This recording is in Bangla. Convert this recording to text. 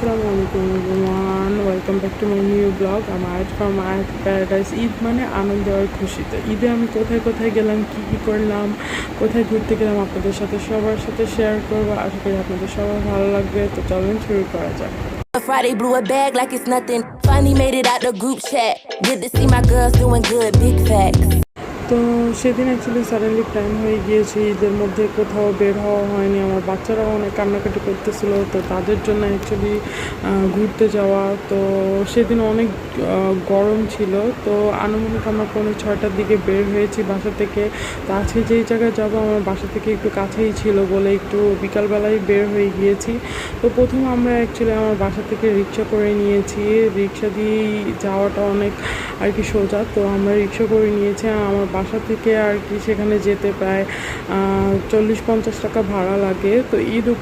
আসসালামু আলাইকুম everyone, welcome back to my new blog. আমার ফ্রম আয়াত প্যারাডাইস। ঈদ মানে আনন্দ আর খুশিতে। ঈদে আমি কোথায় কোথায় গেলাম, কী কী করলাম, কোথায় ঘুরতে গেলাম আপনাদের সাথে সবার সাথে শেয়ার করবো। আশা করি আপনাদের সবার ভালো লাগবে। তো চলুন শুরু করা যাক। Friday blew a bag like it's nothing. Finally made it out the group chat. Good to see my girls doing good. Big facts. তো সেদিন অ্যাকচুয়ালি সাডেনলি প্ল্যান হয়ে গিয়েছে, ঈদের মধ্যে কোথাও বের হওয়া হয়নি। আমার বাচ্চারাও অনেক কান্নাকাটি করতেছিল, তো তাদের জন্য অ্যাকচুয়ালি ঘুরতে যাওয়া। তো সেদিন অনেক গরম ছিল। তো আনুমানিক আমরা 5:30-6টার দিকে বের হয়েছি বাসা থেকে। তো আজকে যেই জায়গায় যাব আমার বাসা থেকে একটু কাছেই ছিল বলে একটু বিকালবেলায় বের হয়ে গিয়েছি। তো প্রথম আমরা অ্যাকচুয়ালি আমার বাসা থেকে রিক্সা করে নিয়েছি। রিক্সা দিয়েই যাওয়াটা অনেক আর কি সোজা। তো আমরা রিক্সা করে নিয়েছি। আমার বাসা থেকে আর কি সেখানে যেতে প্রায় 40-50 টাকা ভাড়া লাগে। তো ঈদ